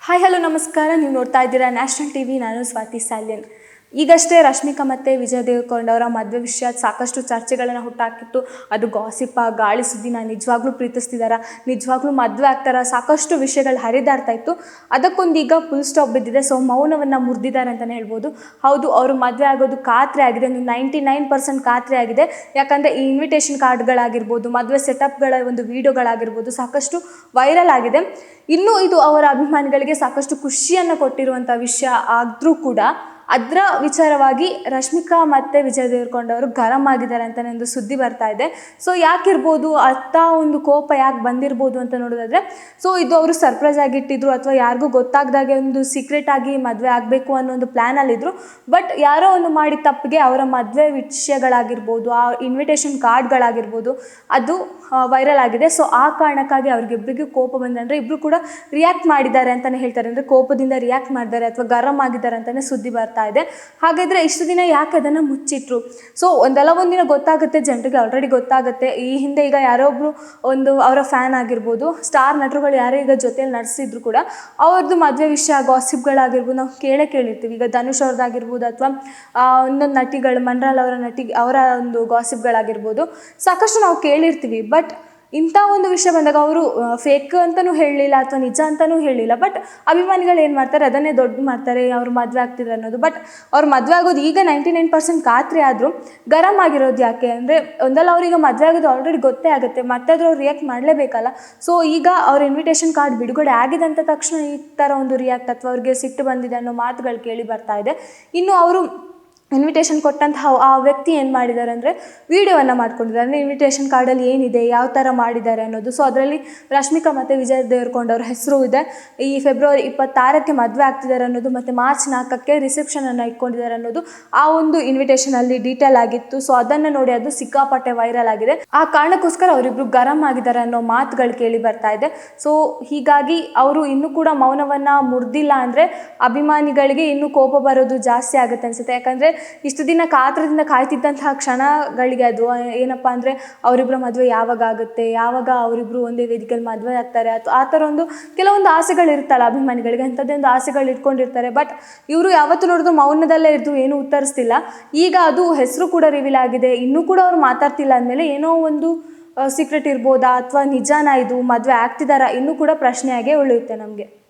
Hi hello ನಮಸ್ಕಾರ. ನೀವು ನೋಡ್ತಾ ಇದ್ದೀರಾ ನ್ಯಾಷನಲ್ ಟಿವಿ. ನಾನು ಸ್ವಾತಿ ಸಾಲ್ಯನ್. ಈಗಷ್ಟೇ ರಶ್ಮಿಕಾ ಮತ್ತು ವಿಜಯ್ ದೇವರಕೊಂಡ ಅವರ ಮದುವೆ ವಿಷಯ ಸಾಕಷ್ಟು ಚರ್ಚೆಗಳನ್ನು ಹುಟ್ಟಾಕಿತ್ತು. ಅದು ಗಾಸಿಪ್ಪ, ಗಾಳಿ ಸುದ್ದಿನ ನಿಜವಾಗ್ಲೂ ಪ್ರೀತಿಸ್ತಿದ್ದಾರಾ, ನಿಜವಾಗ್ಲೂ ಮದುವೆ ಆಗ್ತಾರಾ, ಸಾಕಷ್ಟು ವಿಷಯಗಳು ಹರಿದಾಡ್ತಾ ಇತ್ತು. ಅದಕ್ಕೊಂದು ಈಗ ಫುಲ್ ಸ್ಟಾಪ್ ಬಿದ್ದಿದೆ. ಸೊ ಮೌನವನ್ನು ಮುರಿದಿದ್ದಾರೆ ಅಂತಲೇ ಹೇಳ್ಬೋದು. ಹೌದು, ಅವರು ಮದುವೆ ಆಗೋದು ಖಾತ್ರಿ ಆಗಿದೆ. 99% ಖಾತ್ರಿ ಆಗಿದೆ. ಯಾಕಂದರೆ ಈ ಇನ್ವಿಟೇಷನ್ ಕಾರ್ಡ್ಗಳಾಗಿರ್ಬೋದು, ಮದುವೆ ಸೆಟಪ್ಗಳ ಒಂದು ವಿಡಿಯೋಗಳಾಗಿರ್ಬೋದು ಸಾಕಷ್ಟು ವೈರಲ್ ಆಗಿದೆ. ಇನ್ನೂ ಇದು ಅವರ ಅಭಿಮಾನಿಗಳಿಗೆ ಸಾಕಷ್ಟು ಖುಷಿಯನ್ನು ಕೊಟ್ಟಿರುವಂಥ ವಿಷಯ ಆದರೂ ಕೂಡ ಅದರ ವಿಚಾರವಾಗಿ ರಶ್ಮಿಕಾ ಮತ್ತು ವಿಜಯ್ ದೇವರಕೊಂಡ ಅವರು ಗರಂ ಆಗಿದ್ದಾರೆ ಅಂತಲೇ ಒಂದು ಸುದ್ದಿ ಬರ್ತಾ ಇದೆ. ಸೊ ಯಾಕಿರ್ಬೋದು, ಅಂಥ ಒಂದು ಕೋಪ ಯಾಕೆ ಬಂದಿರ್ಬೋದು ಅಂತ ನೋಡೋದಾದರೆ, ಸೊ ಇದು ಅವರು ಸರ್ಪ್ರೈಸ್ ಆಗಿಟ್ಟಿದ್ರು ಅಥವಾ ಯಾರಿಗೂ ಗೊತ್ತಾಗ್ದಾಗೆ ಒಂದು ಸೀಕ್ರೆಟ್ ಆಗಿ ಮದುವೆ ಆಗಬೇಕು ಅನ್ನೋ ಒಂದು ಪ್ಲ್ಯಾನಲ್ಲಿದ್ದರು. ಬಟ್ ಯಾರೋ ಒಂದು ಮಾಡಿದ ತಪ್ಪಿಗೆ ಅವರ ಮದುವೆ ವಿಷಯಗಳಾಗಿರ್ಬೋದು, ಆ ಇನ್ವಿಟೇಷನ್ ಕಾರ್ಡ್ಗಳಾಗಿರ್ಬೋದು ಅದು ವೈರಲ್ ಆಗಿದೆ. ಸೊ ಆ ಕಾರಣಕ್ಕಾಗಿ ಅವ್ರಿಗಿಬ್ಬರಿಗೂ ಕೋಪ ಬಂದರೆ, ಅಂದರೆ ಇಬ್ಬರು ಕೂಡ ರಿಯಾಕ್ಟ್ ಮಾಡಿದ್ದಾರೆ ಅಂತಲೇ ಹೇಳ್ತಾರೆ. ಅಂದರೆ ಕೋಪದಿಂದ ರಿಯಾಕ್ಟ್ ಮಾಡಿದ್ದಾರೆ ಅಥವಾ ಗರಂ ಆಗಿದ್ದಾರೆ ಅಂತಲೇ ಸುದ್ದಿ ಬರ್ತಾ ಇದೆ. ಹಾಗಾದರೆ ಇಷ್ಟು ದಿನ ಯಾಕೆ ಅದನ್ನು ಮುಚ್ಚಿಟ್ರು? ಸೊ ಒಂದಲ್ಲ ಒಂದಿನ ಗೊತ್ತಾಗುತ್ತೆ, ಜನರಿಗೆ ಆಲ್ರೆಡಿ ಗೊತ್ತಾಗುತ್ತೆ. ಈ ಹಿಂದೆ ಈಗ ಯಾರೊಬ್ಬರು ಒಂದು ಅವರ ಫ್ಯಾನ್ ಆಗಿರ್ಬೋದು, ಸ್ಟಾರ್ ನಟರುಗಳು ಯಾರೇ ಈಗ ಜೊತೆಯಲ್ಲಿ ನಡೆಸಿದ್ರು ಕೂಡ ಅವ್ರದ್ದು ಮದುವೆ ವಿಷಯ ಗಾಸಿಪ್ಗಳಾಗಿರ್ಬೋದು ನಾವು ಕೇಳಿರ್ತೀವಿ. ಈಗ ಧನುಷ್ ಅವ್ರದ್ದಾಗಿರ್ಬೋದು ಅಥವಾ ಒಂದೊಂದು ನಟಿಗಳು, ಮಂಡ್ರಾಲ್ ಅವರ ಒಂದು ಗಾಸಿಪ್ಗಳಾಗಿರ್ಬೋದು ಸಾಕಷ್ಟು ನಾವು ಕೇಳಿರ್ತೀವಿ. ಬಟ್ ಇಂಥ ಒಂದು ವಿಷಯ ಬಂದಾಗ ಅವರು ಫೇಕ್ ಅಂತಲೂ ಹೇಳಲಿಲ್ಲ ಅಥವಾ ನಿಜ ಅಂತಲೂ ಹೇಳಲಿಲ್ಲ. ಬಟ್ ಅಭಿಮಾನಿಗಳು ಏನು ಮಾಡ್ತಾರೆ, ಅದನ್ನೇ ದೊಡ್ಡ ಮಾಡ್ತಾರೆ, ಅವ್ರು ಮದುವೆ ಆಗ್ತಿದ್ರು ಅನ್ನೋದು. ಬಟ್ ಅವ್ರು ಮದುವೆ ಆಗೋದು ಈಗ 99% ಖಾತ್ರಿ ಆದರೂ ಗರಂ ಆಗಿರೋದು ಯಾಕೆ ಅಂದರೆ, ಒಂದಲ್ಲ ಅವ್ರಿಗೆ ಮದುವೆ ಆಗೋದು ಆಲ್ರೆಡಿ ಗೊತ್ತೇ ಆಗುತ್ತೆ, ಮತ್ತಾದರೂ ಅವ್ರು ರಿಯಾಕ್ಟ್ ಮಾಡಲೇಬೇಕಲ್ಲ. ಸೊ ಈಗ ಅವ್ರ ಇನ್ವಿಟೇಷನ್ ಕಾರ್ಡ್ ಬಿಡುಗಡೆ ಆಗಿದೆ ಅಂತ ತಕ್ಷಣ ಈ ಥರ ಒಂದು ರಿಯಾಕ್ಟ್ ಅಥವಾ ಅವ್ರಿಗೆ ಸಿಟ್ಟು ಬಂದಿದೆ ಅನ್ನೋ ಮಾತುಗಳು ಕೇಳಿ ಬರ್ತಾ ಇದೆ. ಇನ್ನು ಅವರು ಇನ್ವಿಟೇಷನ್ ಕೊಟ್ಟಂತಹ ಆ ವ್ಯಕ್ತಿ ಏನು ಮಾಡಿದ್ದಾರೆ ಅಂದರೆ ವಿಡಿಯೋವನ್ನು ಮಾಡ್ಕೊಂಡಿದ್ದಾರೆ. ಅಂದರೆ ಇನ್ವಿಟೇಷನ್ ಕಾರ್ಡಲ್ಲಿ ಏನಿದೆ, ಯಾವ ಥರ ಮಾಡಿದ್ದಾರೆ ಅನ್ನೋದು. ಸೊ ಅದರಲ್ಲಿ ರಶ್ಮಿಕಾ ಮತ್ತು ವಿಜಯ್ ದೇವರಕೊಂಡ ಅವ್ರ ಹೆಸರು ಇದೆ. ಈ ಫೆಬ್ರವರಿ 26ಕ್ಕೆ ಮದುವೆ ಆಗ್ತಿದ್ದಾರೆ ಅನ್ನೋದು ಮತ್ತು ಮಾರ್ಚ್ 4ಕ್ಕೆ ರಿಸೆಪ್ಷನನ್ನು ಇಟ್ಕೊಂಡಿದ್ದಾರೆ ಅನ್ನೋದು ಆ ಒಂದು ಇನ್ವಿಟೇಷನಲ್ಲಿ ಡೀಟೇಲ್ ಆಗಿತ್ತು. ಸೊ ಅದನ್ನು ನೋಡಿ ಅದು ಸಿಕ್ಕಾಪಟ್ಟೆ ವೈರಲ್ ಆಗಿದೆ. ಆ ಕಾರಣಕ್ಕೋಸ್ಕರ ಅವರಿಬ್ಬರು ಗರಂ ಆಗಿದ್ದಾರೆ ಅನ್ನೋ ಮಾತುಗಳು ಕೇಳಿ ಬರ್ತಾ ಇದೆ. ಸೊ ಹೀಗಾಗಿ ಅವರು ಇನ್ನೂ ಕೂಡ ಮೌನವನ್ನು ಮುರಿದಿಲ್ಲ ಅಂದರೆ ಅಭಿಮಾನಿಗಳಿಗೆ ಇನ್ನೂ ಕೋಪ ಬರೋದು ಜಾಸ್ತಿ ಆಗುತ್ತೆ ಅನಿಸುತ್ತೆ. ಯಾಕಂದರೆ ಇಷ್ಟು ದಿನ ಕಾತ್ರದಿಂದ ಕಾಯ್ತಿದ್ದಂತಹ ಕ್ಷಣಗಳಿಗೆ ಅದು ಏನಪ್ಪ ಅಂದರೆ ಅವರಿಬ್ಬರ ಮದುವೆ ಯಾವಾಗ ಆಗುತ್ತೆ, ಯಾವಾಗ ಅವರಿಬ್ಬರು ಒಂದೇ ವೇದಿಕೆಯಲ್ಲಿ ಮದುವೆ ಆಗ್ತಾರೆ, ಅಥವಾ ಆ ಥರ ಒಂದು ಕೆಲವೊಂದು ಆಸೆಗಳು ಇರ್ತಲ್ಲ ಅಭಿಮಾನಿಗಳಿಗೆ, ಅಂಥದ್ದೇ ಒಂದು ಆಸೆಗಳು ಇಟ್ಕೊಂಡಿರ್ತಾರೆ. ಬಟ್ ಇವರು ಯಾವತ್ತೂ ನೋಡಿದ್ರು ಮೌನದಲ್ಲೇ ಇದ್ದು ಏನೂ ಉತ್ತರಿಸ್ತಿಲ್ಲ. ಈಗ ಅದು ಹೆಸರು ಕೂಡ ರಿವೀಲ್ ಆಗಿದೆ, ಇನ್ನೂ ಕೂಡ ಅವ್ರು ಮಾತಾಡ್ತಿಲ್ಲ ಅಂದಮೇಲೆ ಏನೋ ಒಂದು ಸೀಕ್ರೆಟ್ ಇರ್ಬೋದಾ ಅಥವಾ ನಿಜಾನ ಇದು ಮದುವೆ ಆಗ್ತಿದ್ದಾರಾ ಇನ್ನೂ ಕೂಡ ಪ್ರಶ್ನೆಯಾಗೇ ಉಳಿಯುತ್ತೆ ನಮಗೆ.